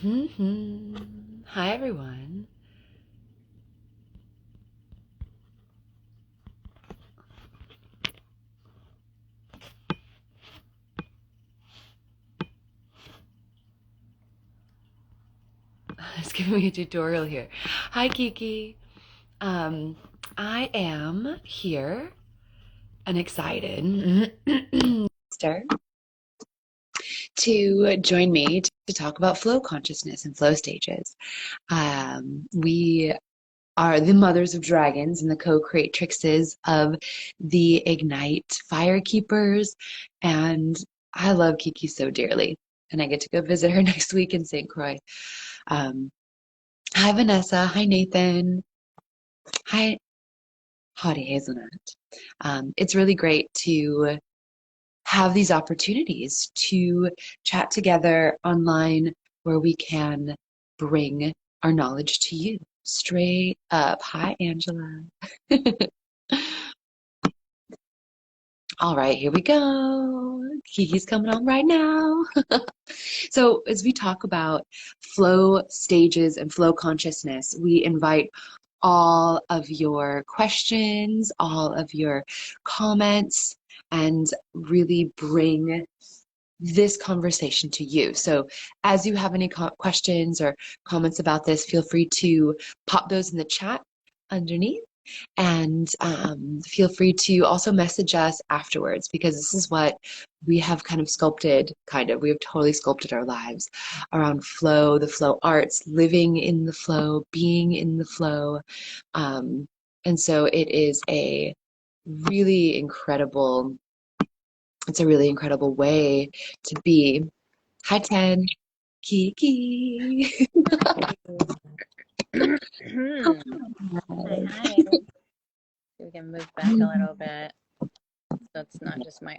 Hi, everyone. It's giving me a tutorial here. Hi, Kiki. Um, I am here and excited to join me to talk about flow consciousness and flow stages. We are the mothers of dragons and the co-creatrixes of the Ignite Fire Keepers. And I love Kiki so dearly. And I get to go visit her next week in St. Croix. Um, Hi, Vanessa. Hi, Nathan. Hi, Hottie Hazelnut. It's really great to have these opportunities to chat together online where we can bring our knowledge to you straight up. Hi, Angela. All right, here we go. Kiki's coming on right now. So, as we talk about flow stages and flow consciousness, we invite all of your questions, all of your comments, and really bring this conversation to you. So, as you have any questions or comments about this, feel free to pop those in the chat underneath. And feel free to also message us afterwards because this is what we have kind of sculpted, we have totally sculpted our lives around flow, the flow arts, living in the flow, being in the flow. And so really incredible, it's a really incredible way to be. Hi, Ted. Kiki. Hi, hi. We can move back a little bit so it's not just my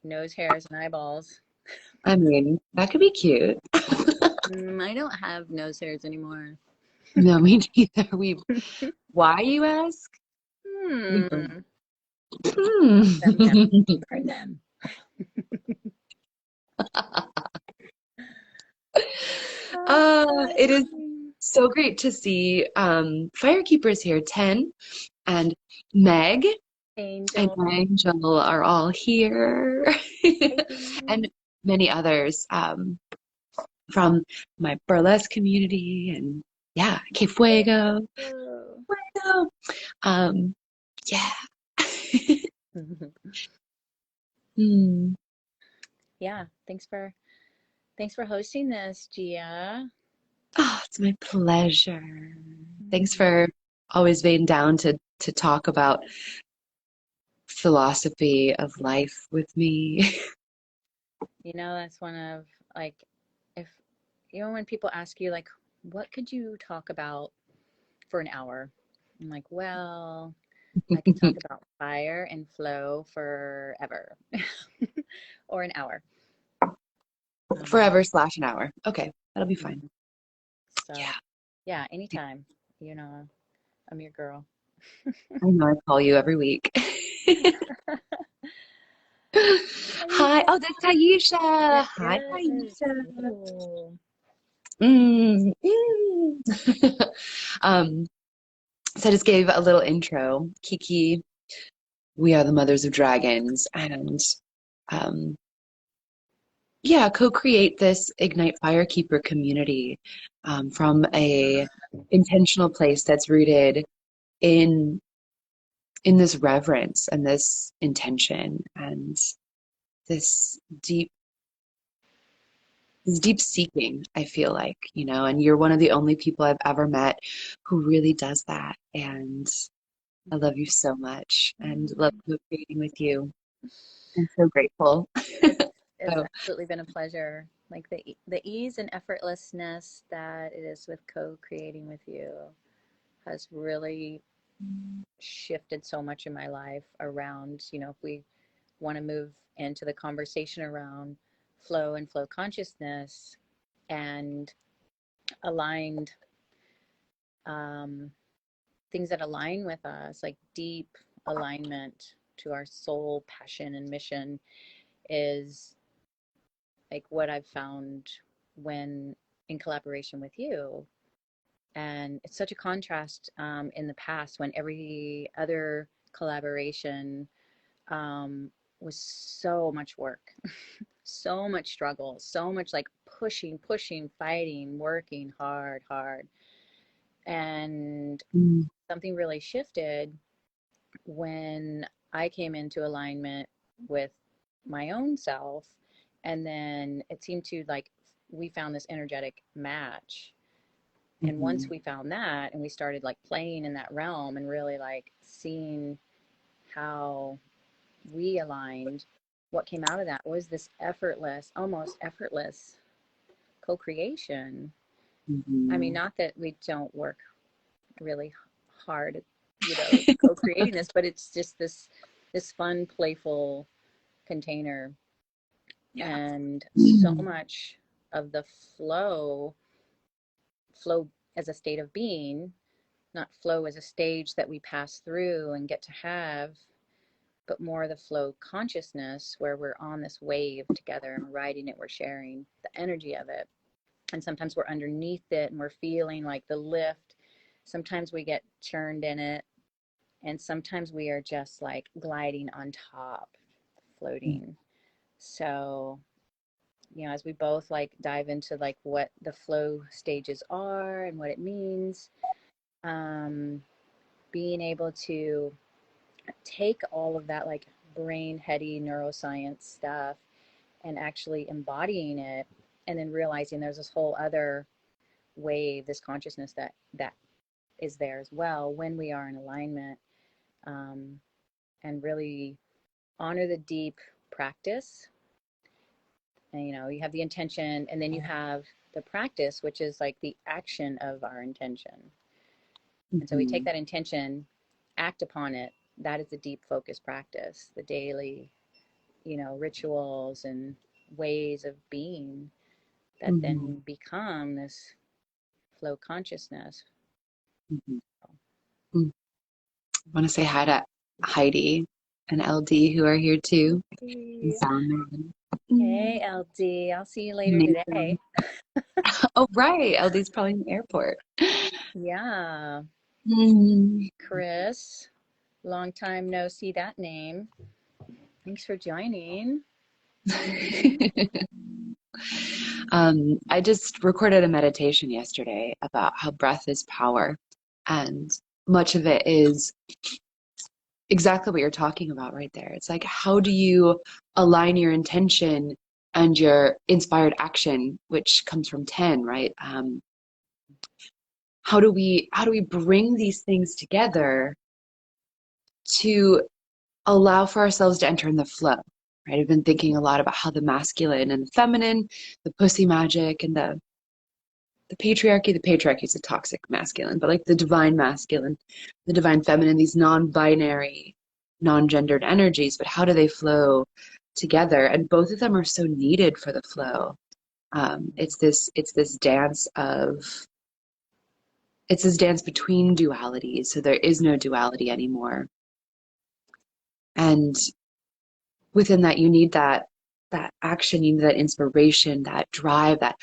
nose hairs and eyeballs. I mean, that could be cute. I don't have nose hairs anymore. No, me neither. Why, you ask? We don't. Hmm. Burn them. Hmm. Burn them. It is so great to see Firekeepers here. 10 and Meg and Angel. Angel are all here. And many others from my burlesque community and yeah, Que Fuego. Oh. Fuego. Um, yeah. Hmm. Yeah, thanks for hosting this, Gia. Oh, it's my pleasure. Thanks for always being down to talk about philosophy of life with me. That's one of like if when people ask you like what could you talk about for an hour? I'm like, well, I could talk about fire and flow forever or an hour. Um, Forever/an hour. Okay, that'll be fine. mhm. Yeah, So, yeah, anytime. You know, I'm your girl. I know I call you every week. Hi. Aisha. Oh, that's Taisha. Yes, Hi, yes. Taisha. Ooh. Mm, Um, so I just gave a little intro. Kiki, we are the mothers of dragons, and um, yeah, co-create this Ignite Firekeeper community from a intentional place that's rooted in in this reverence and this intention and this deep this deep seeking, I feel like, and you're one of the only people I've ever met who really does that. And I love you so much and love co-creating with you. I'm so grateful. It's it's So, absolutely been a pleasure. Like the ease and effortlessness that it is with co-creating with you has really shifted so much in my life around, if we want to move into the conversation around flow and flow consciousness and aligned um, things that align with us, like deep alignment to our soul, passion, and mission is like what I've found when in collaboration with you. And it's such a contrast in the past when every other collaboration was so much work, so much struggle, so much like pushing, pushing, fighting, working hard, hard. And Mm. something really shifted when I came into alignment with my own self. And then it seemed to like we found this energetic match. And once Mhm. we found that and we started like playing in that realm and really like seeing how we aligned, what came out of that was this effortless, almost effortless co creation. I mean, Mhm. not that we don't work really hard, you know, co-creating this, but it's just this fun, playful container, Yeah. and so Mm. much of the flow as a state of being, not flow as a stage that we pass through and get to have, but more the flow consciousness where we're on this wave together and we're riding it, we're sharing the energy of it. And sometimes we're underneath it and we're feeling like the lift. Sometimes we get churned in it. And sometimes we are just like gliding on top, floating. So, you know, as we both like dive into like what the flow stages are and what it means, um, being able to take all of that like brain heady neuroscience stuff and actually embodying it, and then realizing there's this whole other wave, this consciousness that is there as well when we are in alignment, um, and really honor the deep practice. And you know, you have the intention and then you have the practice, which is like the action of our intention. And so we take Mhm. that intention, act upon it. That is the deep focus practice, the daily, you know, rituals and ways of being that Mhm. then become this flow consciousness. Mhm. Mm. I want to say hi to Heidi and LD who are here too. And Hey, Salman. Mm. LD, I'll see you later Nathan. today. Oh, right. LD's probably in the airport. Yeah, Mm. Chris, long time no see that name. Thanks for joining. I just recorded a meditation yesterday about how breath is power. And much of it is exactly what you're talking about right there. It's like, how do you align your intention and your inspired action, which comes from 10, right? How do we bring these things together to allow for ourselves to enter in the flow, right? I've been thinking a lot about how the masculine and the feminine, the pussy magic and the patriarchy is a toxic masculine, but like the divine masculine, the divine feminine, these non-binary, non-gendered energies, but how do they flow together? And both of them are so needed for the flow. It's this dance of it's this dance between dualities. So there is no duality anymore. And within that, you need that action, you need that inspiration, that drive, that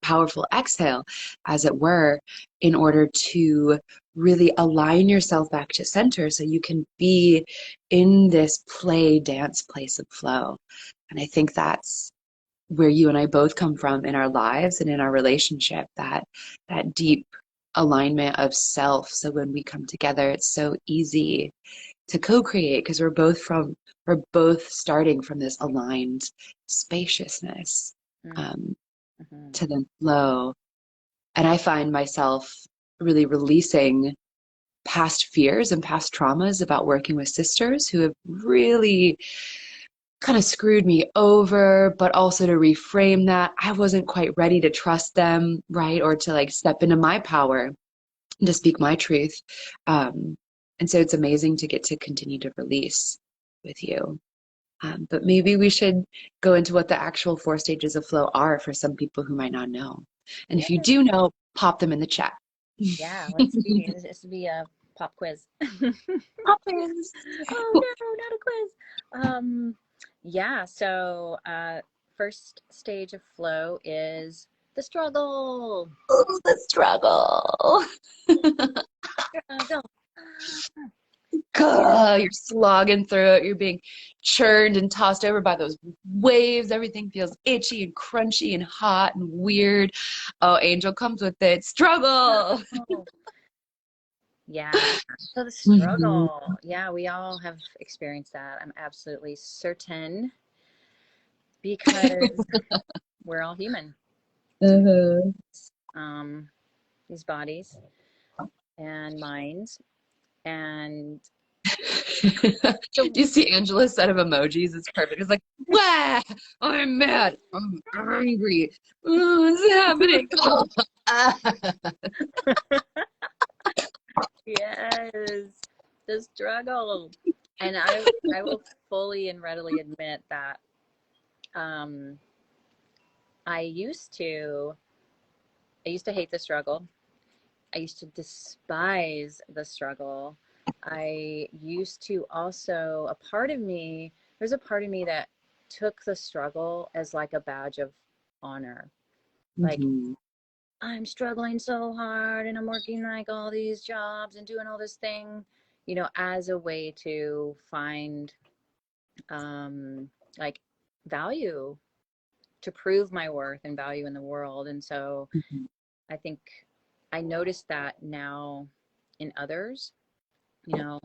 powerful exhale, as it were, in order to really align yourself back to center so you can be in this play dance place of flow. And I think that's where you and I both come from in our lives and in our relationship, that deep alignment of self. So when we come together, it's so easy to co-create because we're both starting from this aligned spaciousness, um, Mm-hmm. to then flow. And I find myself really releasing past fears and past traumas about working with sisters who have really kind of screwed me over, but also to reframe that I wasn't quite ready to trust them, right? Or to like step into my power and to speak my truth. And so it's amazing to get to continue to release with you. But maybe we should go into what the actual four stages of flow are for some people who might not know. And Yeah, if you do know, pop them in the chat. yeah. Let's see. This will be a pop quiz. Pop quiz. Oh no, not a quiz. Yeah. So, first stage of flow is The struggle. Oh, the struggle. Struggle. God, you're slogging through it. You're being churned and tossed over by those waves. Everything feels itchy and crunchy and hot and weird. Oh, Angel comes with it. Struggle. Oh, yeah. So the Mhm. struggle. Yeah, we all have experienced that. I'm absolutely certain because we're all human. And Uh-huh. um, these bodies and minds. And Do so, you see Angela's set of emojis? It's perfect. It's like, wah, I'm mad. I'm angry. What's happening? yes, the struggle. And I will fully and readily admit that um, I used to I used to hate the struggle. I used to despise the struggle. I used to also, there's a part of me that took the struggle as like a badge of honor. Like, Mhm. I'm struggling so hard and I'm working like all these jobs and doing all this thing, as a way to find like value, to prove my worth and value in the world. And so Mhm. I think I noticed that now in others, you know,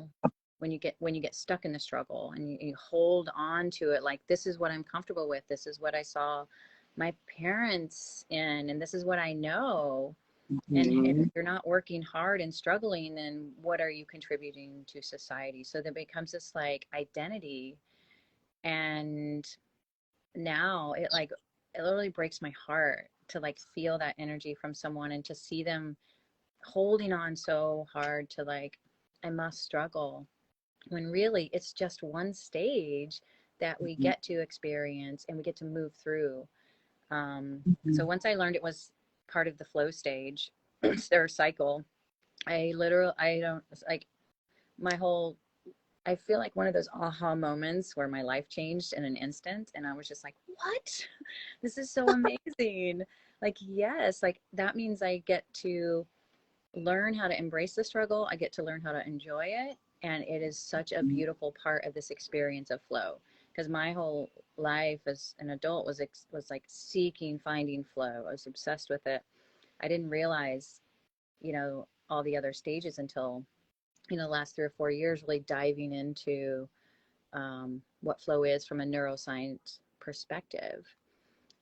when you get stuck in the struggle and you hold on to it, like, this is what I'm comfortable with, this is what I saw my parents in, and this is what I know. And if Mhm. you're not working hard and struggling, then what are you contributing to society? So there becomes this like identity. And now it literally breaks my heart to like feel that energy from someone and to see them holding on so hard to like, I must struggle, when really it's just one stage that we Mhm. get to experience and we get to move through. So Mhm. once I learned it was part of the flow stage, their cycle, I don't like my whole, I feel like one of those aha moments where my life changed in an instant. And I was just like, what? This is so amazing. Like, yes, like that means I get to learn how to embrace the struggle. I get to learn how to enjoy it. And it is such a beautiful part of this experience of flow. Because my whole life as an adult was like seeking, finding flow. I was obsessed with it. I didn't realize, all the other stages until, the last 3 or 4 years, really diving into what flow is from a neuroscience perspective.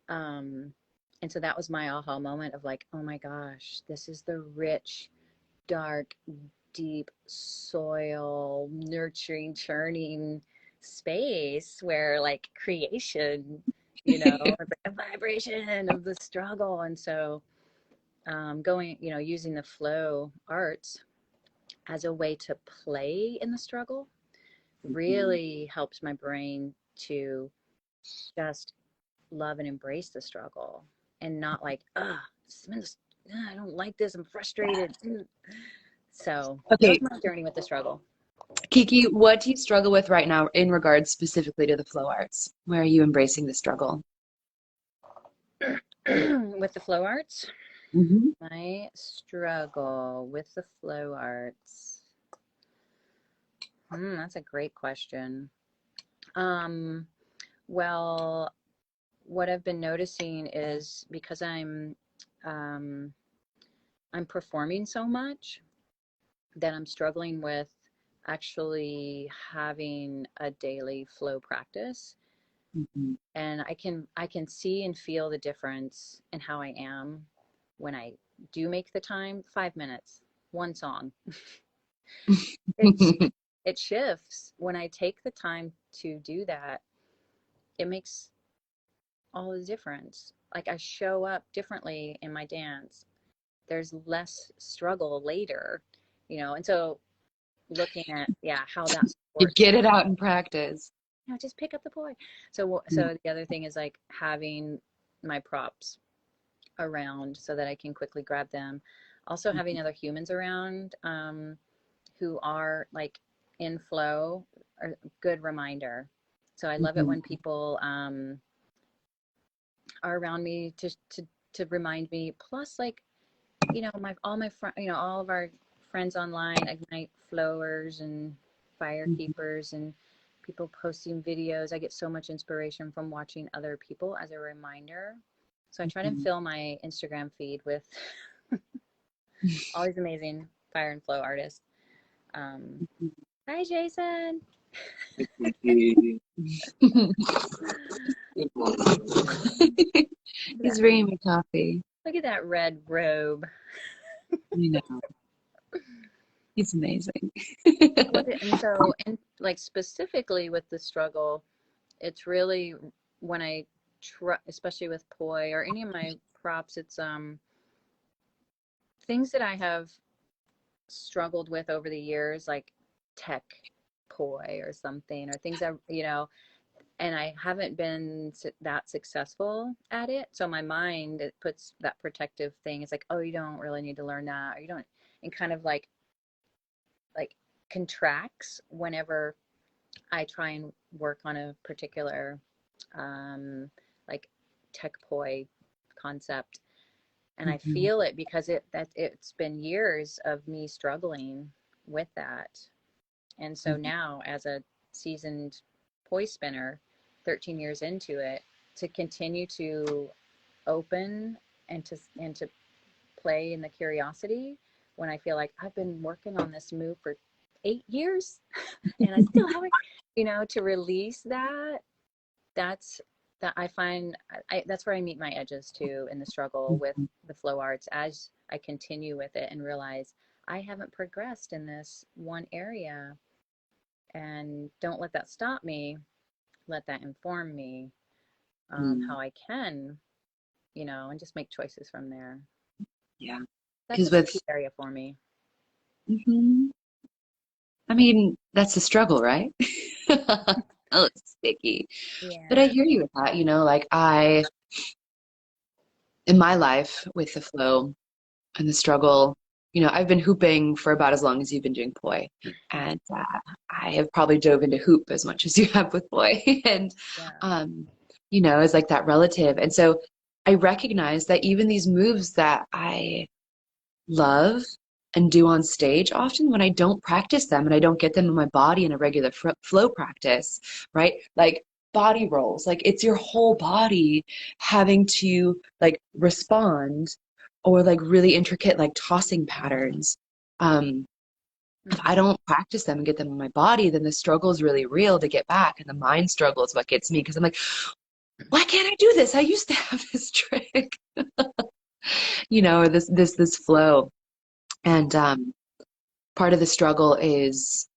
Um, and so that was my aha moment of like, oh my gosh, this is the rich, dark, deep soil, nurturing, churning space where like creation, it's like a vibration of the struggle. And so using the flow arts as a way to play in the struggle Mhm. really helps my brain to just love and embrace the struggle and not like, I don't like this, I'm frustrated. So that was Okay, my journey with the struggle. Kiki, what do you struggle with right now in regards specifically to the flow arts? Where are you embracing the struggle? With the flow arts, Hmm. my struggle with the flow arts. That's a great question. Um, well, what I've been noticing is because um, I'm performing so much that I'm struggling with actually having a daily flow practice. Hmm. And I can see and feel the difference in how I am when I do make the time. 5 minutes, one song. It's it shifts when I take the time to do that. It makes all the difference. Like, I show up differently in my dance. There's less struggle later, and so looking at, yeah, how that You supports, get it out in practice. just pick up the boy. So the other thing is like having my props around so that I can quickly grab them. Also having other humans around who are like in flow, are a good reminder. So I love it Hmm. when people are around me to to remind me. Plus, like, all my all of our friends online, Ignite flowers and fire Mhm. keepers and people posting videos. I get so much inspiration from watching other people as a reminder. So I try to Mhm. fill my Instagram feed with all these amazing fire and flow artists. Um, Hi, Jason. Look at He's that. bringing me coffee. Look at that red robe. You know, he's amazing. And so, and like specifically with the struggle, it's really when I try, especially with poi or any of my props, it's things that I have struggled with over the years, like tech poi or something, or things that, and I haven't been that successful at it. So my mind, it puts that protective thing. It's like, oh, you don't really need to learn that, or you don't, and kind of like contracts whenever I try and work on a particular like tech poi concept. And I Mhm. feel it because it's been years of me struggling with that. And so Mhm. now, as a seasoned poi spinner, 13 years into it, to continue to open and to play in the curiosity when I feel like I've been working on this move for 8 years and I still haven't, to release that. That's that I find that's where I meet my edges too in the struggle with the flow arts as I continue with it and realize I haven't progressed in this one area, and don't let that stop me. Let that inform me, Mhm. how I can, and just make choices from there. Yeah, That's a because with tricky area for me. mhm. I mean, that's the struggle, right? Oh, it's sticky. But I Yeah. hear you with that, like in my life with the flow and the struggle, I've been hooping for about as long as you've been doing poi. And I have probably dove into hoop as much as you have with poi. And, Yeah. um, it's like that relative. And so I recognize that even these moves that I love and do on stage often when I don't practice them and I don't get them in my body in a regular flow practice, right? Like body rolls, like it's your whole body having to like respond or like really intricate like tossing patterns. Um, if I Mm-hmm. don't practice them and get them in my body, then the struggle is really real to get back. And the mind struggle is what gets me because I'm like, why can't I do this? I used to have this trick, or this flow. And part of the struggle is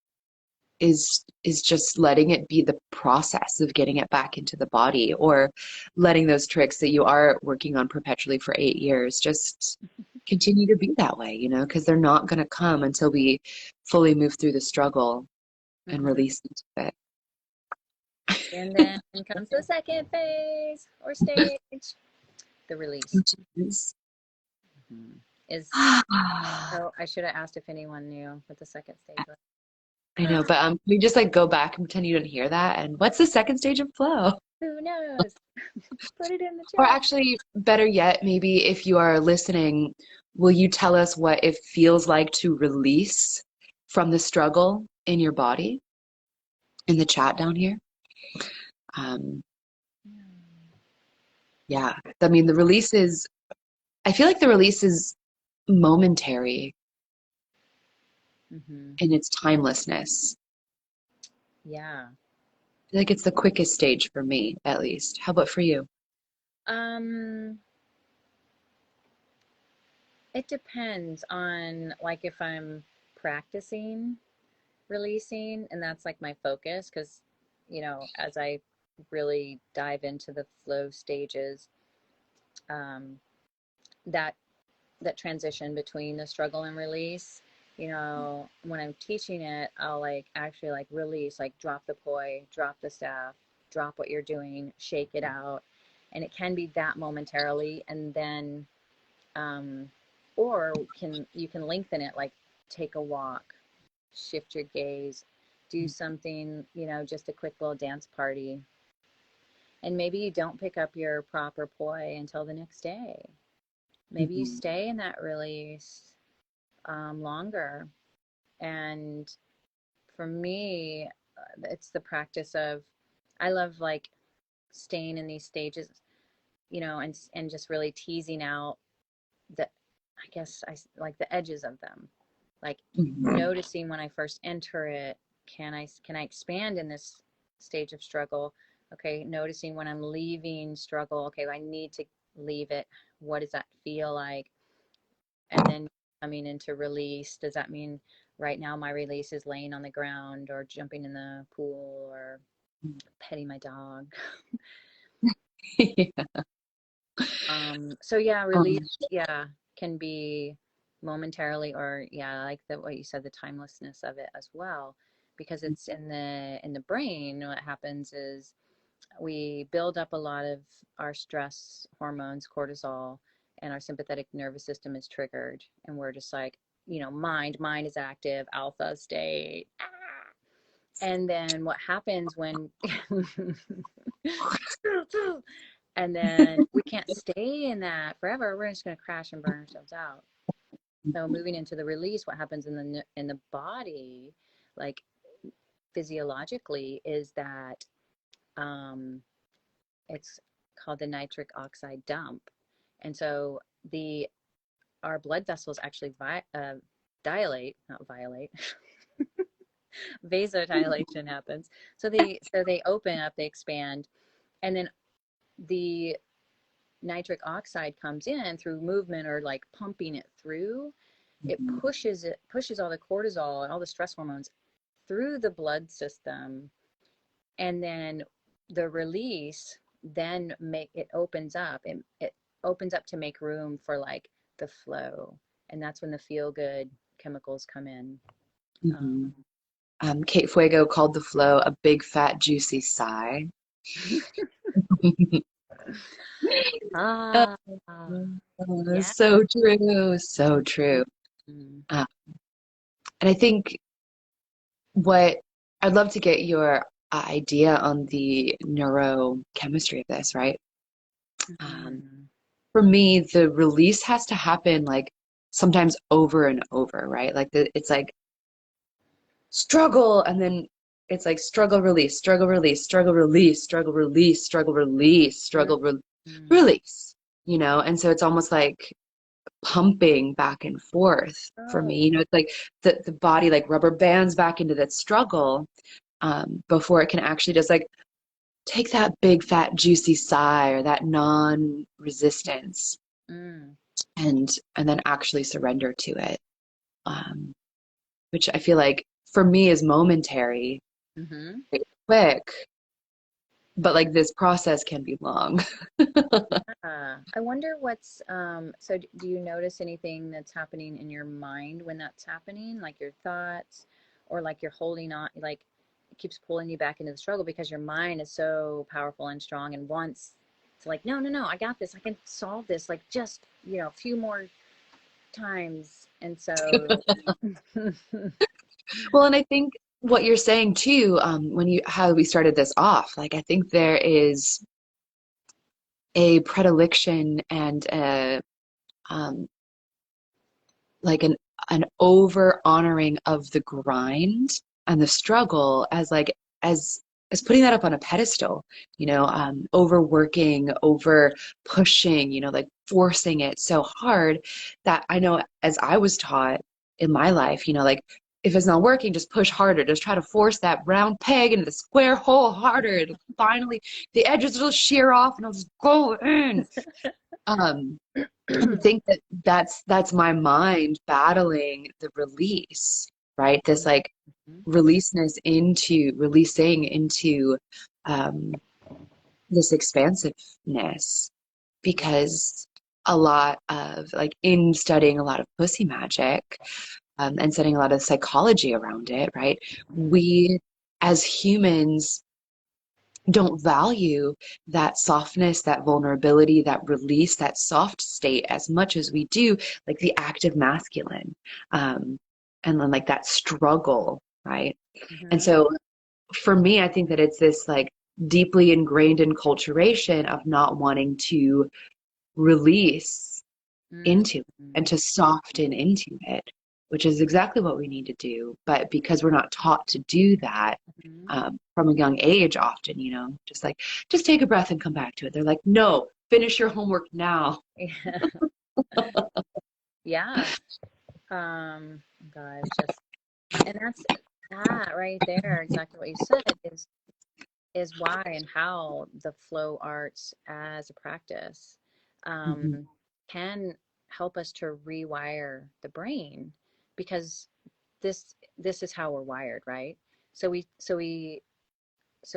just letting it be the process of getting it back into the body or letting those tricks that you are working on perpetually for 8 years just continue to be that way, because they're not going to come until we fully move through the struggle and Mm-hmm. release into And then comes the second phase or it. stage, the release. Which is Mm-hmm. Is I So I should have asked if anyone knew what the second stage was. know, but we just like go back and pretend you didn't hear that. And what's the second stage of flow? Who knows? Put it in the Or chat. actually, better yet, maybe if you are listening, will you tell us what it feels like to release from the struggle in your body in the chat down here? Um, yeah, I mean, I feel like the release is momentary Mm-hmm. in its timelessness. Yeah. I feel like it's the quickest stage for me, at least. How about for you? Um, it depends on like if I'm practicing releasing and that's like my focus because as I really dive into the flow stages, um, that that transition between the struggle and release, when I'm teaching it, I'll like actually like release, like drop the poi, drop the staff, drop what you're doing, shake it out. And it can be that momentarily and then or can you can lengthen it, like take a walk, shift your gaze, do something, just a quick little dance party. And maybe you don't pick up your proper poi until the next day. maybe you Mhm. stay in that release longer. And for me, it's the practice of, I love like staying in these stages, and just really teasing out the, I guess like the edges of them, like Mhm. noticing when I first enter it, can I expand in this stage of struggle? Okay, noticing when I'm leaving struggle. Okay, I need to leave it. What does that feel like? And then coming into release. Does that mean right now my release is laying on the ground or jumping in the pool or petting my dog? Yeah. So yeah, release, Um, yeah, can be momentarily, or yeah, like what you said, the timelessness of it as well, because it's in the brain. What happens is we build up a lot of our stress hormones, cortisol, and our sympathetic nervous system is triggered, and we're just like, mind is active, alpha state. And then what happens when and then we can't stay in that forever. We're just going to crash and burn ourselves out. So moving into the release, what happens in the body, like physiologically, is that um, it's called the nitric oxide dump, and so the our blood vessels actually dilate, not violate. Vasodilation happens. So they open up, they expand, and then the nitric oxide comes in through movement or like pumping it through. It pushes all the cortisol and all the stress hormones through the blood system, and then the release then make it opens up. It opens up to make room for like the flow, and that's when the feel good chemicals come in. mhm. Kate Fuego called the flow a big, fat, juicy sigh. Uh, Ah, yeah. so true, so true. Mm-hmm. Uh, and I think what I'd love to get your idea on the neurochemistry of this, right? Um, Mm-hmm. for me, the release has to happen like sometimes over and over, right? It's like struggle, and then it's like struggle, release, struggle, release, struggle, release, struggle, release, struggle, release, release, And so it's almost like pumping back and forth for Oh. me. It's like the body like rubber bands back into that struggle before it can actually just like take that big fat juicy sigh or that non-resistance Mm. and then actually surrender to it. Um, which I feel like for me is momentary, Mm-hmm. quick, but like this process can be long. I wonder so do you notice anything that's happening in your mind when that's happening, like your thoughts, or like you're holding on, like it keeps pulling you back into the struggle because your mind is so powerful and strong and wants to like, no, no, no, I got this. I can solve this. Like just, a few more times. And so, Well, and I think what you're saying too, how we started this off, like I think there is a predilection and um, like an over honoring of the grind and the struggle as like as putting that up on a pedestal, overworking, over pushing, like forcing it so hard that I know as I was taught in my life, like if it's not working, just push harder, just try to force that round peg into the square hole harder. It'll finally the edges will shear off and it'll just go in. Um, I think that that's my mind battling the release, right? This like releasing into um, this expansiveness, because a lot of like in studying a lot of pussy magic and studying a lot of psychology around it, right? We as humans don't value that softness, that vulnerability, that release, that soft state as much as we do like the active masculine, um, and then like that struggle, right? And Mm-hmm. so for me, I think that it's this like deeply ingrained enculturation of not wanting to release into it and Mm-hmm. to soften into it, which is exactly what we need to do. But because we're not taught to do that from a young age, often, just like, just take a breath and come back to it. They're like, no, finish your homework now. Yeah. Yeah. God, it's just, and that's that right there, exactly what you said is why and how the flow arts as a practice um, Mhm, can help us to rewire the brain because this is how we're wired, right? So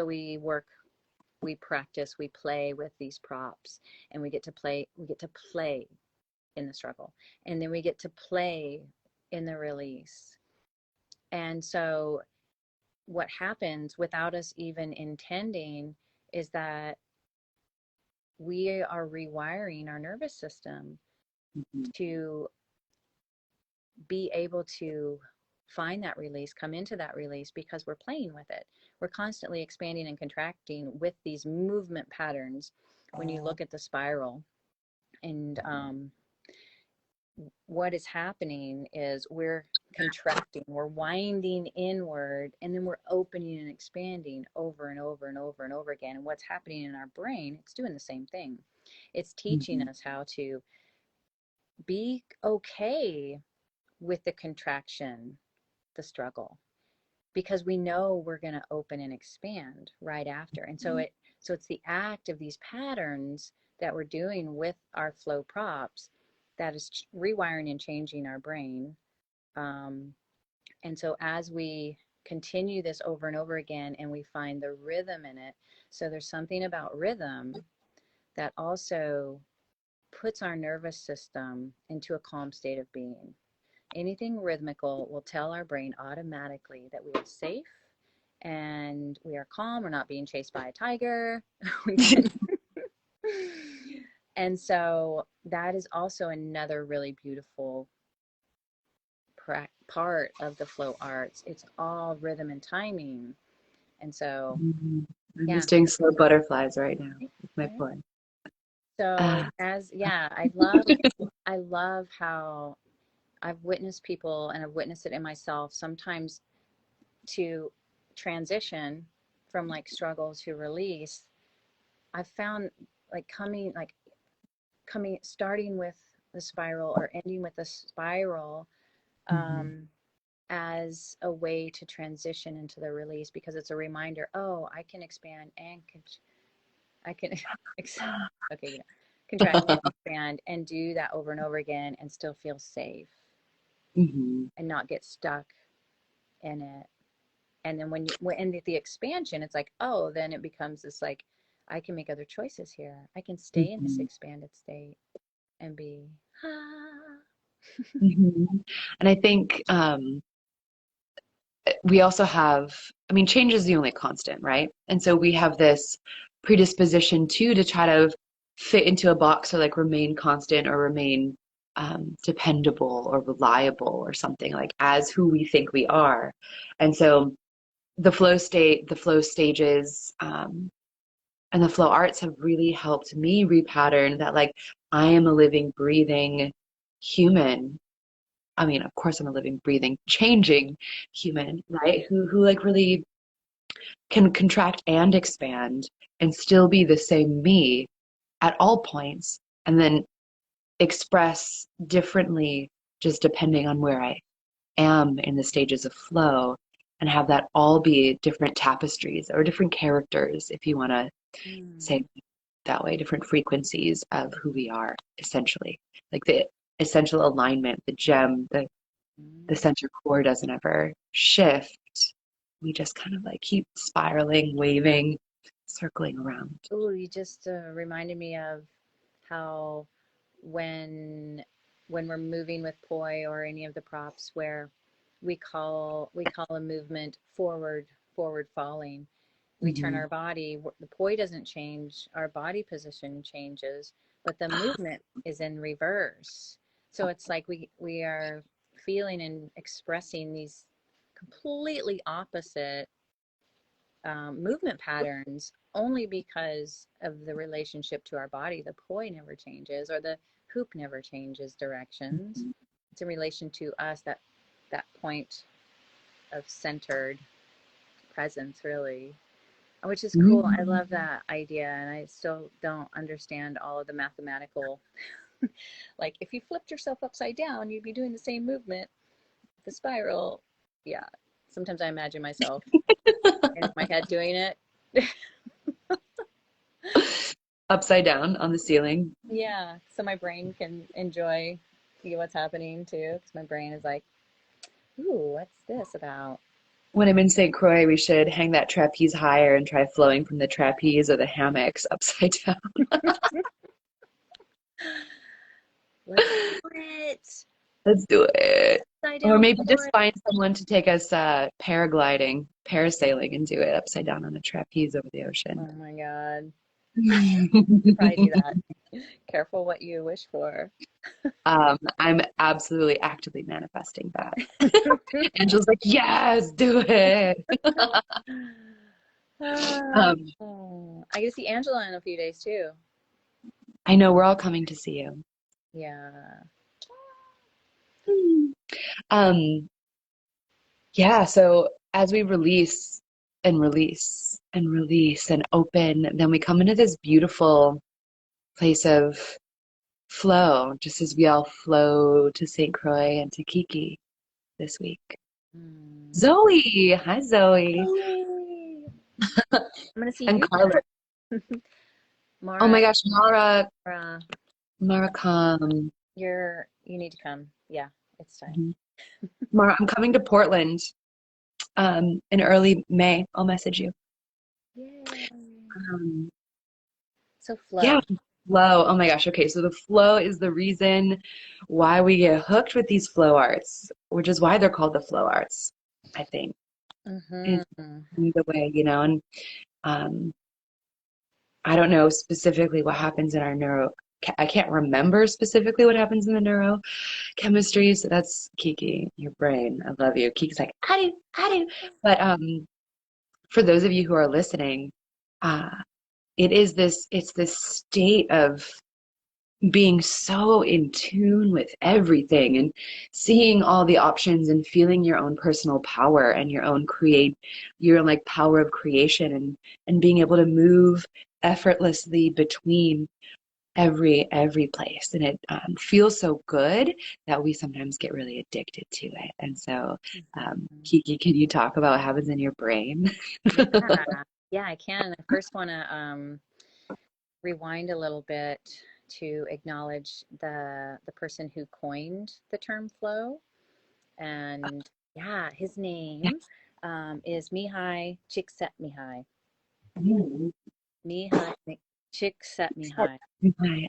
we work, we practice, we play with these props, and we get to play in the struggle, and then we get to play in the release. And so what happens without us even intending is that we are rewiring our nervous system mhm, to be able to find that release, come into that release because we're playing with it. We're constantly expanding and contracting with these movement patterns. When you look at the spiral, and what is happening is we're contracting, we're winding inward, and then we're opening and expanding over and over and over and over again. And what's happening in our brain, it's doing the same thing. It's teaching mhm, us how to be okay with the contraction, the struggle, because we know we're going to open and expand right after. And so it's the act of these patterns that we're doing with our flow props that is rewiring and changing our brain. Um, and so as we continue this over and over again and we find the rhythm in it, so there's something about rhythm that also puts our nervous system into a calm state of being. Anything rhythmical will tell our brain automatically that we are safe and we are calm. We're not being chased by a tiger. We can. And so that is also another really beautiful part of the flow arts. It's all rhythm and timing. And so, mhm. I'm yeah, just doing slow butterflies right now right, with my right. boy. So Ah. as yeah, I love how I've witnessed people and I've witnessed it in myself sometimes to transition from like struggle to release. I've found like starting with the spiral or ending with the spiral Mhm, um, as a way to transition into the release because it's a reminder, oh, I can expand and I can okay, yeah, contract and expand and do that over and over again and still feel safe mhm, and not get stuck in it. And then when the expansion, it's like, oh, then it becomes this like, I can make other choices here. I can stay in this mhm, expanded state and be, ah. mhm. And I think we also have, I mean, change is the only constant, right? And so we have this predisposition to try to fit into a box or like remain constant or remain dependable or reliable or something like as who we think we are. And so the flow state, the flow stages, and the flow arts have really helped me repattern that like I am a living, breathing human. I mean, of course I'm a living, breathing, changing human, right? Who like really can contract and expand and still be the same me at all points and then express differently just depending on where I am in the stages of flow and have that all be different tapestries or different characters, if you want to Mm, say that way, different frequencies of who we are, essentially. Like the essential alignment, the gem, the mm. center core doesn't ever shift. We just kind of like keep spiraling, waving, circling around. Ooh, you just reminded me of how when when we're moving with poi or any of the props where we call a movement forward falling. We turn Mm-hmm. our body, the poi doesn't change, our body position changes, but the movement is in reverse. So it's like we are feeling and expressing these completely opposite movement patterns only because of the relationship to our body. The poi never changes, or the hoop never changes directions. It's in relation to us, that point of centered presence, really, which is cool. I love that idea, and I still don't understand all of the mathematical. Like, if you flipped yourself upside down, you'd be doing the same movement, the spiral. Yeah, sometimes I imagine myself in my head doing it. Upside down on the ceiling. Yeah, so my brain can enjoy what's happening too, because my brain is like, ooh, what's this about? When I'm in St. Croix, we should hang that trapeze higher and try flowing from the trapeze or the hammocks upside down. Let's do it. Let's do it. Upside Or down maybe for just it. find someone to take us paragliding, parasailing, and do it upside down on a trapeze over the ocean. Oh my God. Could probably do that. Careful what you wish for. I'm absolutely actively manifesting that. Angela's like, yes, do it. Um, I get to see Angela in a few days too. I know we're all coming to see you. Yeah. Um, yeah, so as we release and release and release and open, then we come into this beautiful place of flow, just as we all flow to St. Croix and to Kiki this week. Mm. Zoe, hi Zoe, Zoe. I'm gonna see and you Carla. Oh Mara. my gosh, Mara, Mara, Mara, come. you need to come. Yeah, it's time. Mhm. Mara, I'm coming to Portland in early May. I'll message you. Yay. Um, So yeah, flow. flow. Oh my gosh. Okay, so the flow is the reason why we get hooked with these flow arts, which is why they're called the flow arts, I think, in Mm-hmm. the way, and um, I don't know specifically what happens in our I can't remember specifically what happens in the neurochemistry. So that's Kiki, your brain. I love you. Kiki's like, I do. But for those of you who are listening, uh, it's this state of being so in tune with everything and seeing all the options and feeling your own personal power and your like power of creation and being able to move effortlessly between every place, and it feels so good that we sometimes get really addicted to it. And so Mm-hmm. Kiki, can you talk about what happens in your brain? Yeah. Yeah, I can. I first want to rewind a little bit to acknowledge the person who coined the term flow. And yeah, his name is Mihai Csikszentmihalyi. Mm. Mihai Csikszentmihalyi.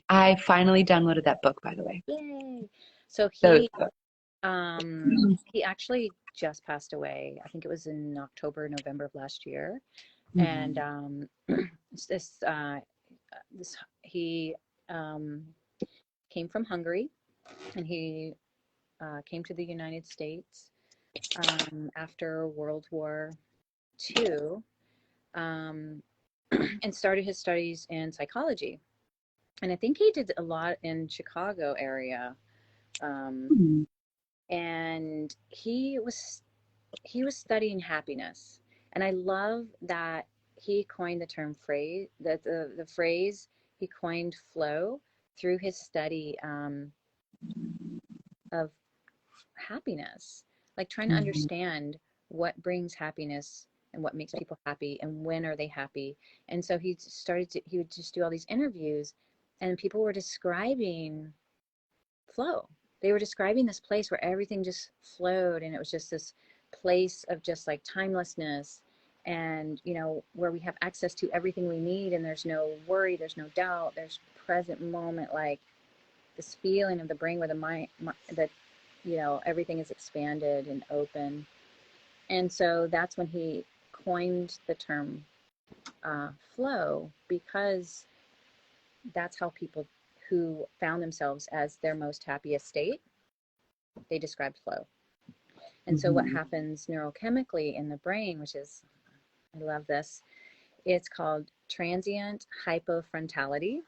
I finally downloaded that book, by the way. Yay! So So he actually just passed away. I think it was in October, November of last year. And mhm. this this he um, came from Hungary, and he came to the United States after World War II, um, and started his studies in psychology. And I think he did a lot in Chicago area. Um, Mhm. and he was studying happiness. And I love that he coined the term phrase, that the phrase he coined flow through his study of happiness, like trying to Mhm. understand what brings happiness and what makes people happy and when are they happy. And so he would just do all these interviews, and people were describing flow. They were describing this place where everything just flowed, and it was just this place of just like timelessness, and where we have access to everything we need, and there's no worry, there's no doubt, there's present moment, like this feeling of the brain where the mind that everything is expanded and open. And so that's when he coined the term flow, because that's how people who found themselves as their most happiest state, they described flow. And so what Mhm. happens neurochemically in the brain, which is, I love this, it's called transient hypofrontality.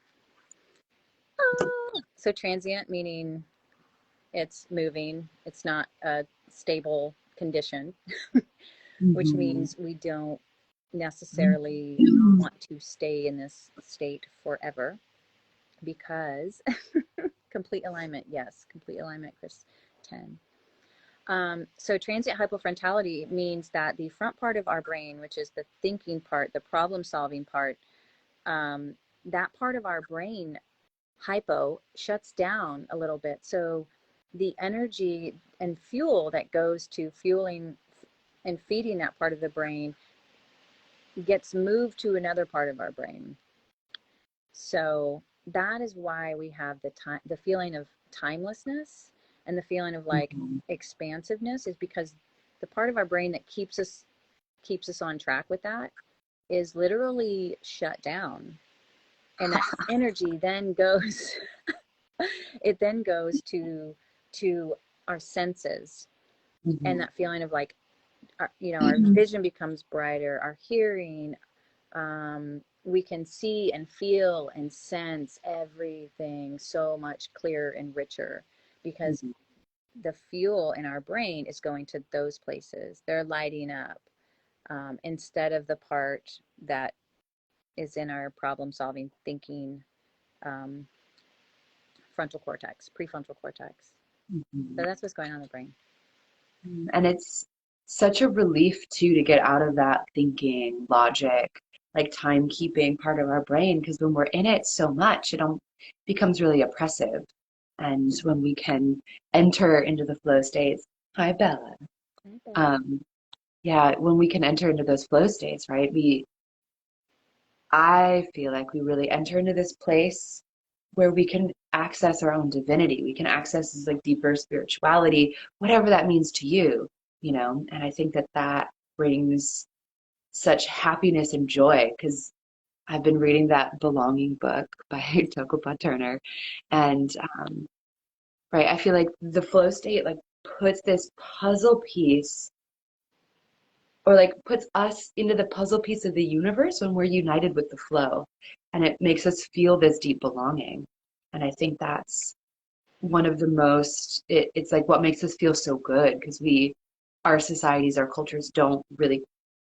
So transient meaning it's moving, it's not a stable condition, which Mhm. means we don't necessarily want to stay in this state forever because complete alignment, yes, complete alignment, Chris 10. So transient hypofrontality means that the front part of our brain, which is the thinking part, the problem solving part, um, that part of our brain, hypo, shuts down a little bit. So the energy and fuel that goes to fueling and feeding that part of the brain gets moved to another part of our brain. So that is why we have the feeling of timelessness and the feeling of like Mhm. expansiveness is because the part of our brain that keeps us on track with that is literally shut down. And that energy then goes it then goes to our senses, and Mhm. that feeling of like our vision becomes brighter, our hearing, we can see and feel and sense everything so much clearer and richer because Mhm. the fuel in our brain is going to those places. They're lighting up, instead of the part that is in our problem solving thinking, um, frontal cortex, prefrontal cortex. So Mhm. that's what's going on in the brain. And it's such a relief too to get out of that thinking, logic, like timekeeping part of our brain, because when we're in it so much, becomes really oppressive. And when we can enter into the flow states, hi Bella. Okay. Um, yeah, when we can enter into those flow states, right? I feel like we really enter into this place where we can access our own divinity. We can access this like deeper spirituality, whatever that means to you, you know? And I think that that brings such happiness and joy because I've been reading that Belonging book by Tokopa Turner. And right, I feel like the flow state like puts this puzzle piece or like puts us into the puzzle piece of the universe when we're united with the flow. And it makes us feel this deep belonging. And I think that's one of the it's like what makes us feel so good because our societies, our cultures don't really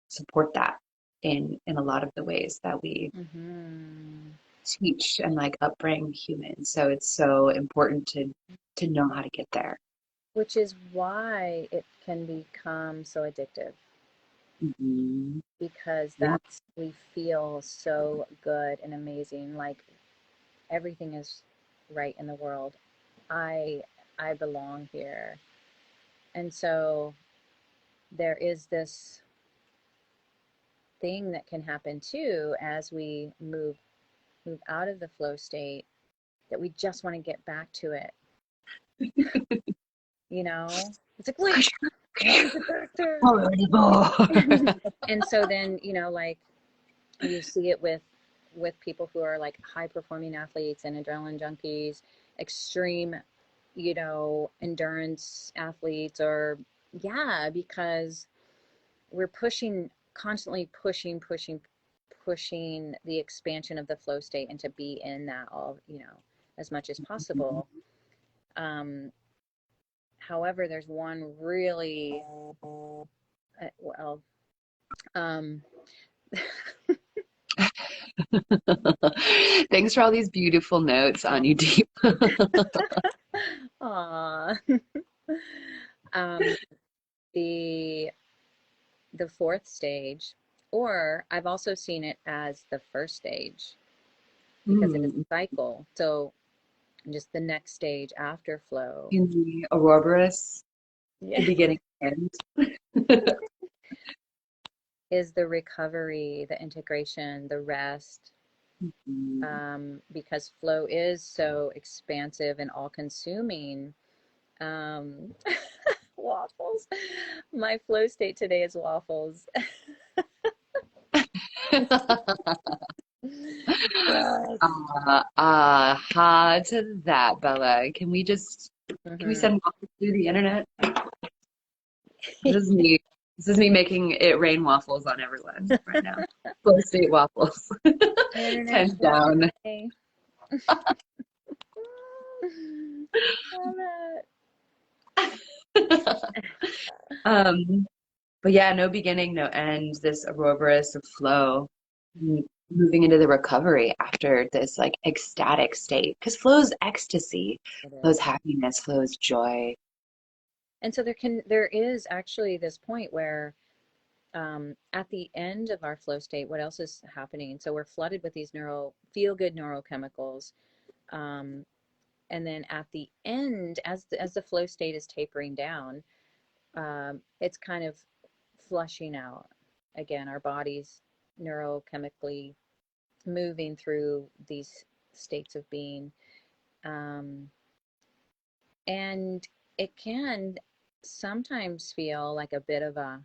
support that in a lot of the ways that we Mm-hmm. teach and like upbring humans. So it's so important to know how to get there. Which is why it can become so addictive Hmm. because Yeah. we feel so good and amazing, like everything is right in the world. I I belong here. And so there is this thing that can happen too as we move out of the flow state, that we just want to get back to it. It's like, wait, I want to get back there. And so then, like you see it with people who are like high performing athletes and adrenaline junkies, extreme, endurance athletes, or yeah, because we're constantly pushing the expansion of the flow state and to be in that all, as much as possible. Um, However, there's one really, well, um, Thanks for all these beautiful notes on you, Deep. aw, um, the the fourth stage, or I've also seen it as the first stage because it is Mm. a cycle. So just the next stage after flow. In the Ouroboros, the Yeah. beginning and Is the recovery, the integration, the rest, end. because flow is so expansive and all consuming. Um, waffles. My flow state today is waffles. Yes. To that, Bella. Can we Hmm. send waffles through the internet? This is me. This is me making it rain waffles on everyone right now. Flow state waffles. Internet Hands flow down. today. Love Um, but yeah, no beginning, no end, this Ouroboros of flow, moving into the recovery after this like ecstatic state. Because flow is ecstasy, it. It flow is is. happiness, flow is joy. And so there is actually this point where at the end of our flow state, what else is happening? So we're flooded with these feel good neurochemicals. Um, and then at the end, as the flow state is tapering down, it's kind of flushing out. Again, our body's neurochemically moving through these states of being. Um, and it can sometimes feel like a bit of a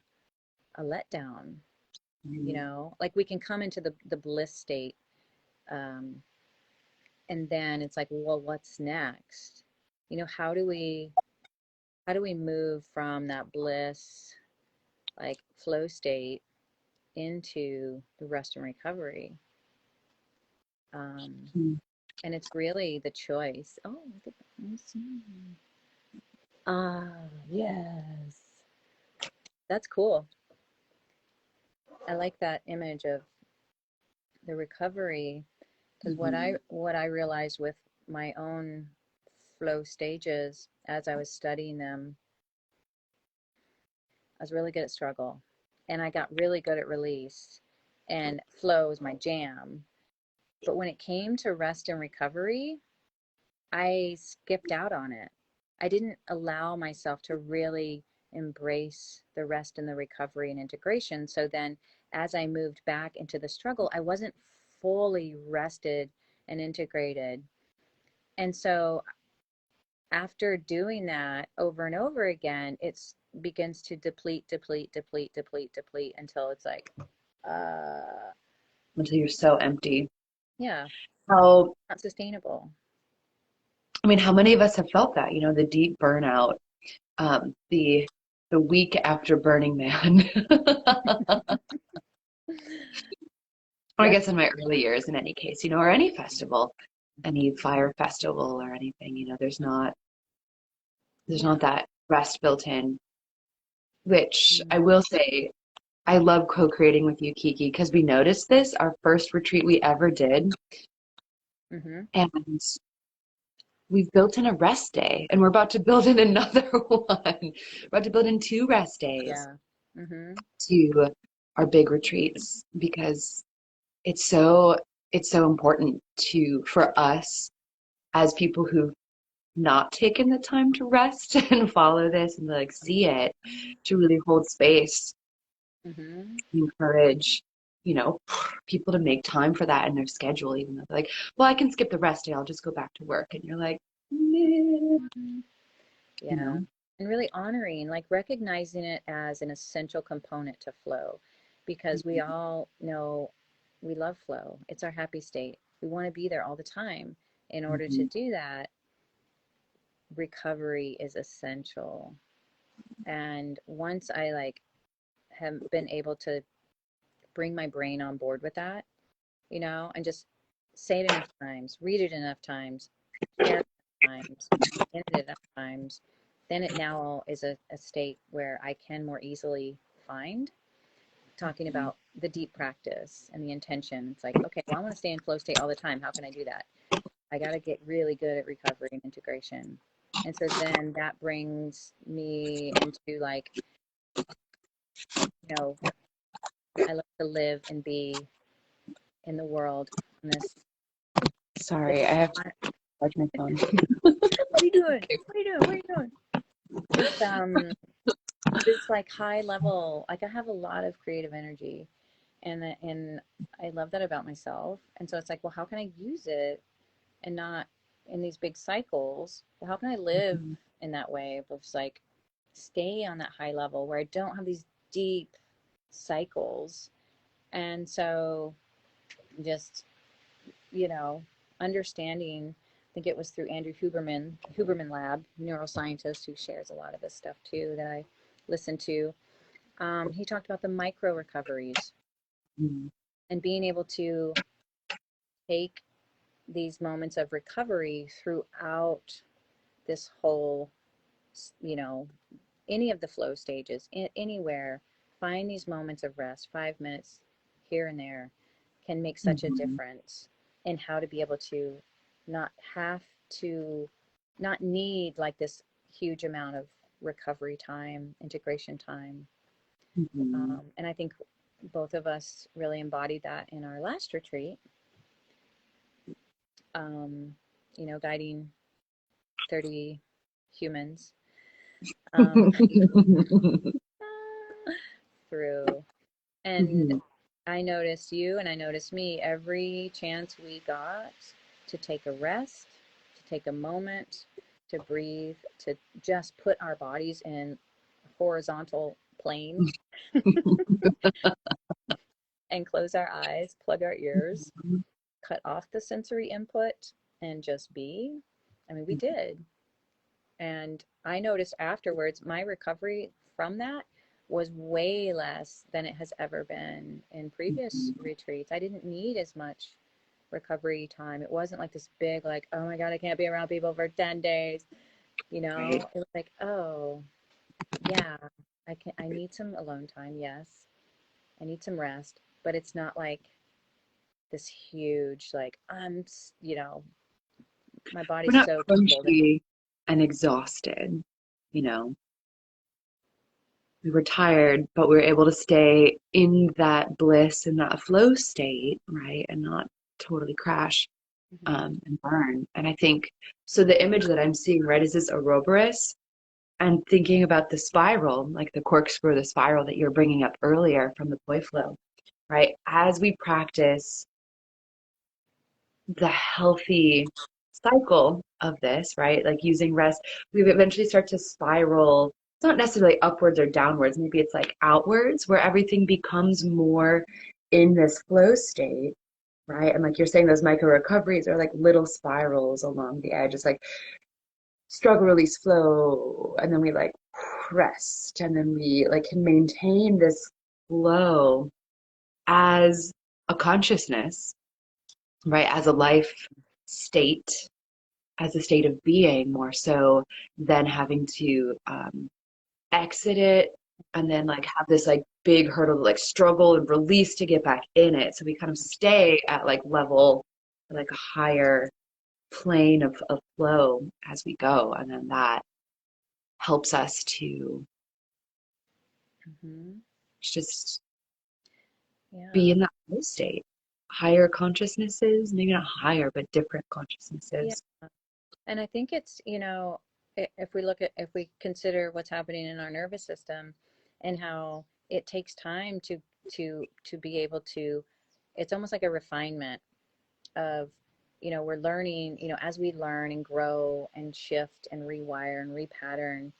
letdown, Mm. like we can come into the bliss state. Um, and then it's like, well, what's next? How do we move from that bliss, like flow state, into the rest and recovery? Um, and it's really the choice. Oh, look at that. Ah, yes. That's cool. I like that image of the recovery because Mhm. what I realized with my own flow stages as I was studying them, I was really good at struggle and I got really good at release, and flow was my jam. But when it came to rest and recovery, I skipped out on it. I didn't allow myself to really embrace the rest and the recovery and integration. So then, as I moved back into the struggle, I wasn't fully rested and integrated. And so, after doing that over and over again, it begins to deplete, deplete, deplete, deplete, deplete until it's like, uh, Until you're so empty. yeah, How, not sustainable. I mean, how many of us have felt that, the deep burnout, the week after Burning Man. Or I Yeah. guess in my early years, in any case, or any festival, any fire festival or anything, there's not that rest built in, which I will say I love co-creating with you, Kiki, because we noticed this our first retreat we ever did, Mm-hmm. and we've built in a rest day, and we're about to build in another one. We're about to build in 2 rest days Yeah. Mm-hmm. to our big retreats because it's so important for us as people who've not taken the time to rest and follow this and like see it, to really hold space, Mm-hmm. encourage, you know, people to make time for that in their schedule, even though they're like, well, I can skip the rest day, I'll just go back to work. And you're like, meh, Mm-hmm. you Yeah. know. And really honoring, like recognizing it as an essential component to flow, because we all know we love flow. It's our happy state. We want to be there all the time. In order to Mhm. do that, recovery is essential. And once I like have been able to bring my brain on board with that, and just say it enough times, read it enough times, share it enough times, in it enough times, then it now is a state where I can more easily find, talking about the deep practice and the intention. It's like, okay, well, I want to stay in flow state all the time. How can I do that? I got to get really good at recovery and integration. And so then that brings me into like, you know, I love to live and be in the world on this Sorry, I have to charge my phone. what are you doing? Okay. What are you doing? What are you doing? This like high level, like I have a lot of creative energy, and I love that about myself. And so it's like, well, how can I use it and not in these big cycles? Well, how can I live in that way of just like stay on that high level where I don't have these deep cycles? And so just, you know, understanding, I think it was through Andrew Huberman Lab, neuroscientist who shares a lot of this stuff too that I listen to. He talked about the micro recoveries Mhm. and being able to take these moments of recovery throughout this whole, you know, any of the flow stages, anywhere, find these moments of rest, 5 minutes here and there can make such a Mhm. difference in how to be able to not have to, not need like this huge amount of recovery time, integration time. Mhm. And I think both of us really embodied that in our last retreat, um, you know, guiding 30 humans um, through. And Mhm. I noticed you and I noticed me every chance we got to take a rest, to take a moment, to breathe, to just put our bodies in a horizontal plane and close our eyes, plug our ears, cut off the sensory input, and just be. I mean, we did. And I noticed afterwards my recovery from that was way less than it has ever been in previous retreats. I didn't need as much recovery time. It wasn't like this big, like, oh my God, I can't be around people for 10 days. You Right. know, it was like, oh, yeah, I need some alone time. Yes. I need some rest, but it's not like this huge, like, you know, my We're body's not so golden. crunchy and exhausted, you know. We were tired, but we were able to stay in that bliss and that flow state, right? And not totally crash Mm-hmm. and burn. And I think so. The image that I'm seeing, right, is this Ouroboros, and thinking about the spiral, like the corkscrew, the spiral that you're bringing up earlier from the poi flow, right? As we practice the healthy cycle of this, right? Like using rest, we eventually start to spiral. It's not necessarily upwards or downwards. Maybe it's like outwards, where everything becomes more in this flow state, right? And like you're saying, those micro recoveries are like little spirals along the edge. It's like struggle, release, flow, and then we like rest, and then we like can maintain this flow as a consciousness, right? As a life state, as a state of being, more so than having to exit it and then like have this like big hurdle to like struggle and release to get back in it. So we kind of stay at like level, like a higher plane of flow as we go. And then that helps us to Mm-hmm. just be Yeah. in that flow state. Higher consciousnesses, maybe not higher, but different Yeah. consciousnesses. And I think it's, you know, if we look at, if we consider what's happening in our nervous system and how it takes time to be able to, it's almost like a refinement of, you know, we're learning, you know, as we learn and grow and shift and rewire and repattern,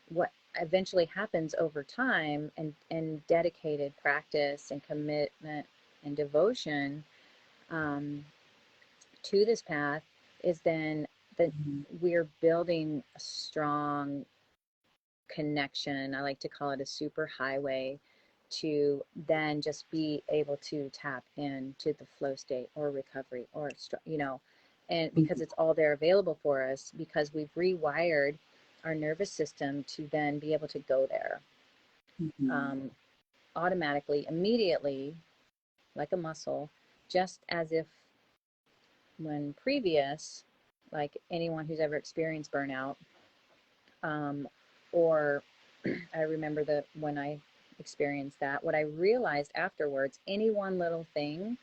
what eventually happens over time and dedicated practice and commitment and devotion um, to this path is then that Mhm. we're building a strong connection. I like to call it a super highway to then just be able to tap into the flow state or recovery or, you know, and because it's all there available for us because we've rewired our nervous system to then be able to go there Mhm. um, automatically, immediately, like a muscle, just as if when previous, like anyone who's ever experienced burnout, um, or I remember that when I experienced that, what I realized afterwards, any one little thing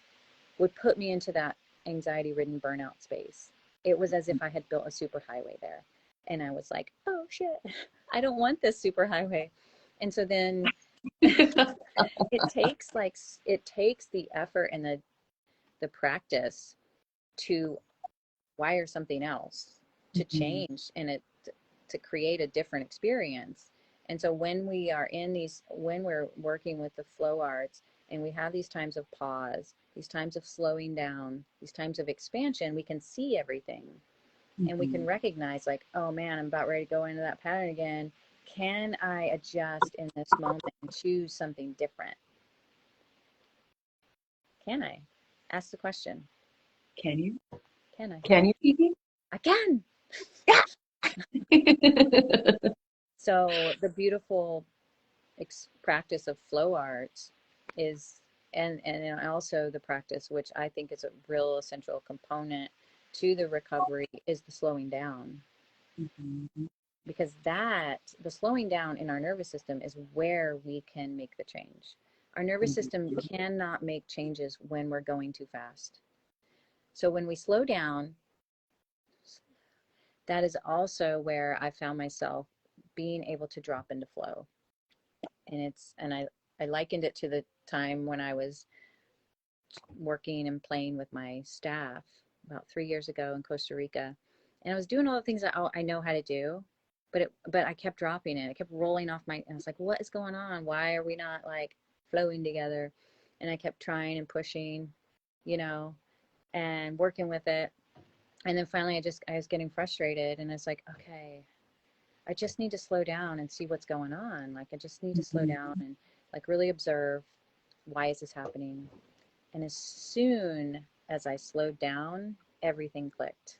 would put me into that anxiety ridden burnout space. It was as if I had built a superhighway there. And I was like, oh shit, I don't want this superhighway. And so then it takes like, it takes the effort and the practice to wire something else, to Mhm. change and it to create a different experience. And so when we are in these, when we're working with the flow arts and we have these times of pause, these times of slowing down, these times of expansion, we can see everything and we can Mhm. recognize like, oh man, I'm about ready to go into that pattern again. Can I adjust in this moment and choose something different? Can I? Ask the question. Can you? Can I? Can you, Kiki? I can. Yeah. So the beautiful practice of flow art is, and also the practice, which I think is a real essential component to the recovery, is the slowing down. Mhm. Because the slowing down in our nervous system is where we can make the change. Our nervous system cannot make changes when we're going too fast. So when we slow down, that is also where I found myself being able to drop into flow. And I likened it to the time when I was working and playing with my staff about 3 years ago in Costa Rica. And I was doing all the things that I know how to do, but I kept dropping it. I kept rolling off and I was like, what is going on? Why are we not like flowing together? And I kept trying and pushing, you know, and working with it. And then finally I was getting frustrated and it's like, okay, I just need to slow down and see what's going on. Like I just need to slow Mhm. down and like really observe, why is this happening? And as soon as I slowed down, everything clicked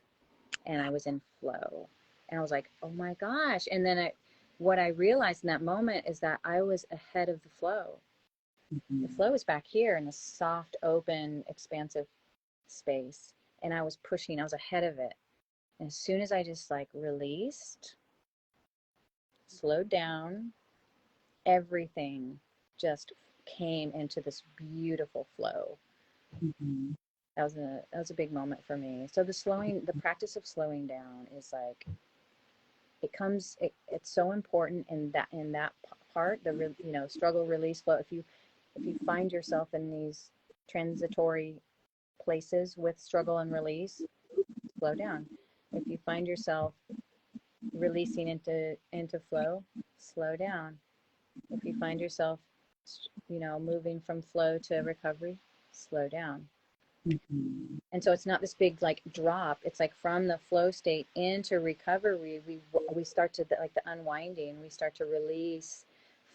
and I was in flow. And I was like, oh my gosh. And then what I realized in that moment is that I was ahead of the flow. The Mhm. flow is back here in the soft, open, expansive space. And I was pushing, I was ahead of it. And as soon as I just like released, slowed down, everything just came into this beautiful flow. Mhm. That was a big moment for me. So the practice of slowing down is like it's so important in that part, struggle, release, flow. If you find yourself in these transitory places with struggle and release, slow down. If you find yourself releasing into flow, slow down. If you find yourself moving from flow to recovery, slow down. Mhm. And so it's not this big like drop. It's like from the flow state into recovery, we start to like the unwinding. We start to release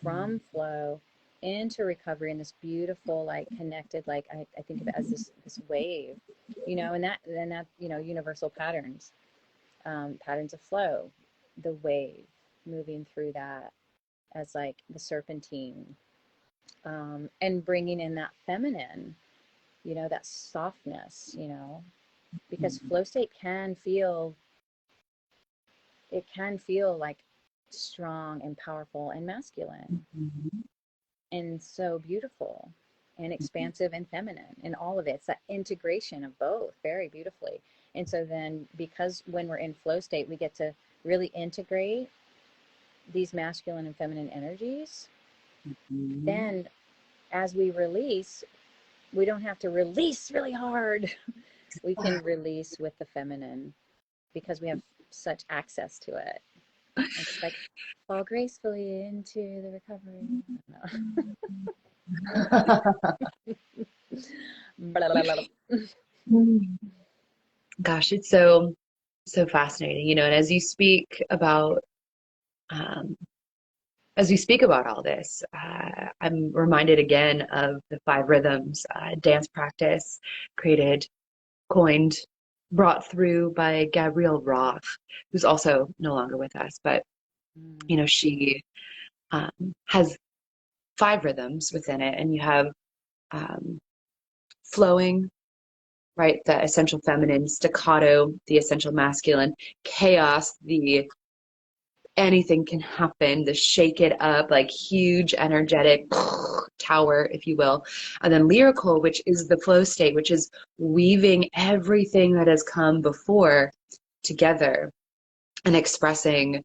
from flow into recovery in this beautiful like connected, like I think of it as this wave, and that universal patterns, patterns of flow, the wave moving through that as like the serpentine, and bringing in that feminine, that softness, because flow state can feel like strong and powerful and masculine Mhm. and so beautiful and expansive and feminine and all of it. It's that integration of both very beautifully. And so then because when we're in flow state, we get to really integrate these masculine and feminine energies. Mhm. Then as we release, we don't have to release really hard. We can release with the feminine because we have such access to it. And just like fall gracefully into the recovery. Blah, blah, blah, blah. Gosh, it's so fascinating, and um, as we speak about all this, I'm reminded again of the five rhythms dance practice created, coined, brought through by Gabrielle Roth, who's also no longer with us, but Mm, she has five rhythms within it, and you have um, flowing, right? The essential feminine, staccato, the essential masculine, chaos, the anything can happen, the shake it up, like huge energetic tower, if you will. And then lyrical, which is the flow state, which is weaving everything that has come before together and expressing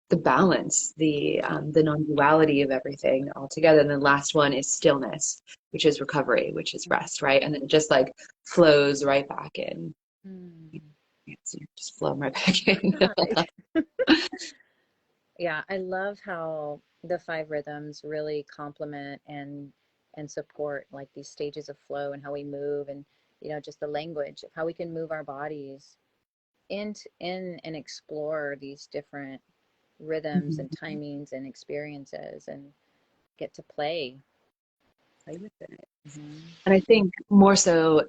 the balance, the non-duality of everything all together. And the last one is stillness, which is recovery, which is rest, right? And then it just like flows right back in. mm. So you're just flowing right back in. Yeah, I love how the five rhythms really complement and support like these stages of flow and how we move and just the language of how we can move our bodies in and explore these different rhythms and Mhm. timings and experiences and get to play. Play with it. Hmm. And I think more so,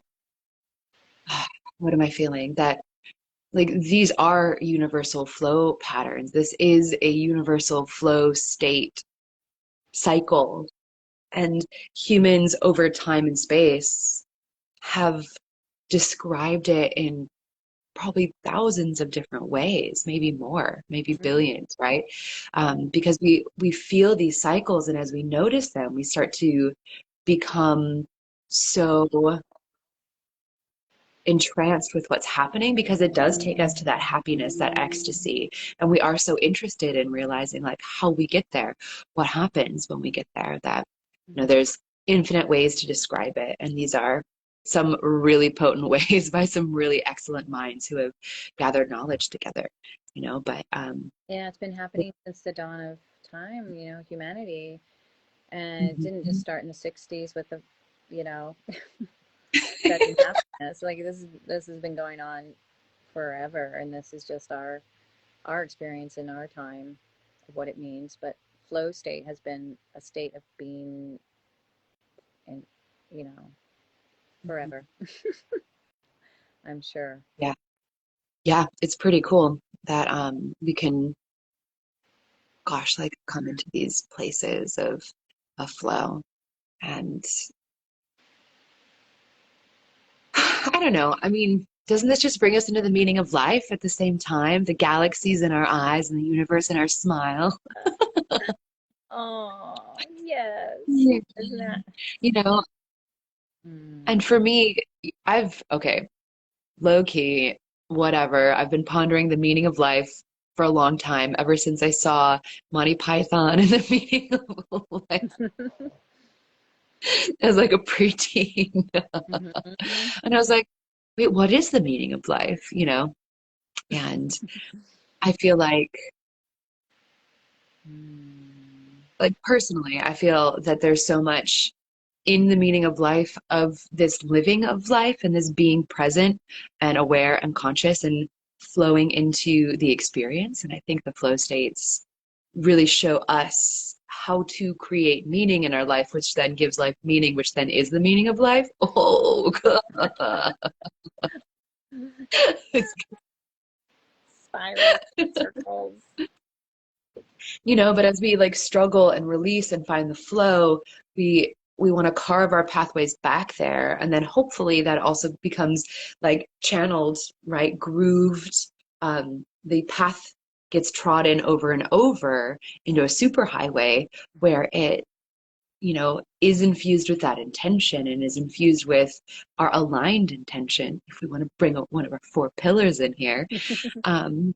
what am I feeling? That like these are universal flow patterns. This is a universal flow state cycle. And humans over time and space have described it in probably thousands of different ways, maybe more, maybe Mhm. billions, right? Because we feel these cycles, and as we notice them, we start to become so entranced with what's happening because it does take us to that happiness, that ecstasy. And we are so interested in realizing like how we get there, what happens when we get there, that, you know, Mhm. there's infinite ways to describe it. And these are some really potent ways by some really excellent minds who have gathered knowledge together, you know, but Yeah, it's been happening since the dawn of time, humanity. And it didn't just Mhm. start in the 60s with the, you know, studying happiness. Like this has been going on forever, and this is just our experience in our time of what it means. But flow state has been a state of being in, you know, forever, I'm sure. Yeah. Yeah, it's pretty cool that we can, gosh, like come into these places of flow. And I don't know. I mean, doesn't this just bring us into the meaning of life at the same time? The galaxies in our eyes and the universe in our smile. Oh, yes. Yeah. Isn't that? You know, and Mm. for me, okay, low key, whatever. I've been pondering the meaning of life for a long time, ever since I saw Monty Python and the meaning of life as like a preteen. Mhm. And I was like, wait, what is the meaning of life? You know? And I feel Mm. like personally, I feel that there's so much in the meaning of life, of this living of life and this being present and aware and conscious and flowing into the experience. And I think the flow states really show us how to create meaning in our life, which then gives life meaning, which then is the meaning of life. Oh, God. Spiraling circles. You know, but as we like struggle and release and find the flow, we want to carve our pathways back there, and then hopefully that also becomes like channeled, right, grooved. The path gets trodden over and over into a super highway where it, you know, is infused with that intention and is infused with our aligned intention, if we want to bring one of our four pillars in here. um,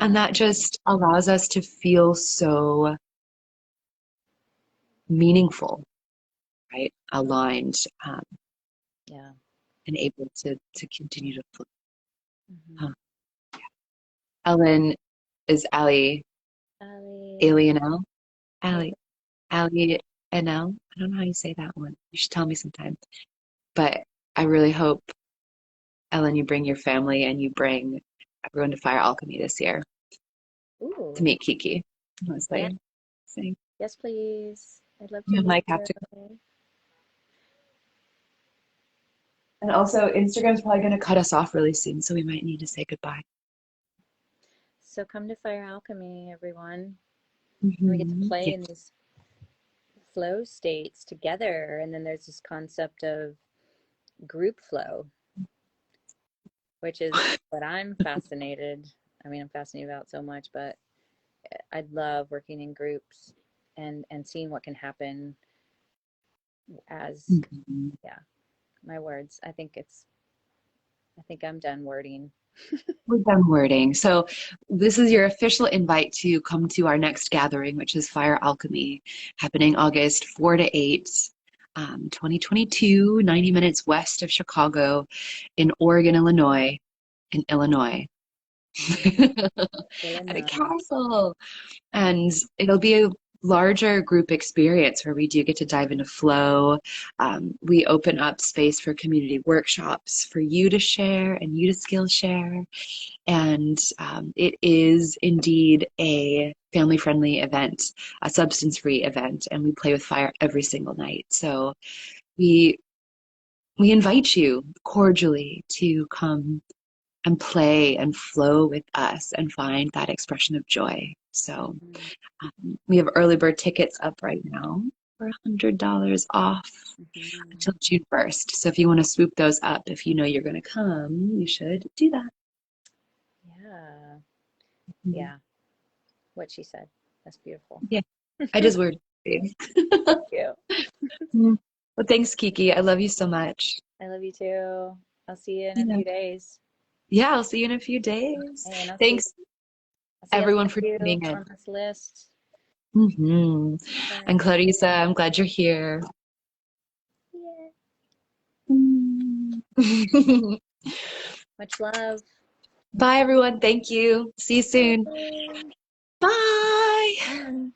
And Mhm. that just allows us to feel so meaningful, right? Aligned, Yeah. and able to continue to flow. Mhm. Huh. Ellen is Ali Ali. Alienel? Yeah. Ali Ali Enel? I don't know how you say that one. You should tell me sometime. But I really hope, Ellen, you bring your family and you bring everyone to Fire Alchemy this year to Ooh. meet Kiki. Yeah. Honestly. Saying Yes, please. I'd love to you meet might have her. to. And also, Instagram's probably going to cut us off really soon, so we might need to say goodbye. So come to Fire Alchemy, everyone. And we get to play Yeah. in these flow states together. And then there's this concept of group flow, which is what I'm fascinated. I mean, I'm fascinated about so much, but I love working in groups and seeing what can happen as, Mhm. yeah, my words. I think I'm done wording. We're done wording. So this is your official invite to come to our next gathering, which is Fire Alchemy, happening August 4 to 8, 2022, 90 minutes west of Chicago in Oregon, Illinois, in Illinois, Mm. at a Illinois. castle. And it'll be a larger group experience where we do get to dive into flow. We open up space for community workshops for you to share and you to skill share. And it is indeed a family friendly event, a substance free event, and we play with fire every single night. So we we invite you cordially to come and play and flow with us and find that expression of joy. So Mhm. we have early bird tickets up right now for $100 off Mhm. until June 1st. So if you want to swoop those up, if you know you're going to come, you should do that. Yeah. Mhm. Yeah. What she said. That's beautiful. Yeah, I just word. Thank you. Well, thanks, Kiki. I love you so much. I love you too. I'll see you in a Yeah. few days. Yeah, I'll see you in a few days. And Thanks, I'll see everyone, for you tuning in. on this list. And Bye. Clarissa, I'm glad you're here. Yeah. Mm. Much love. Bye, everyone. Thank you. See you soon. Bye. Bye. Bye.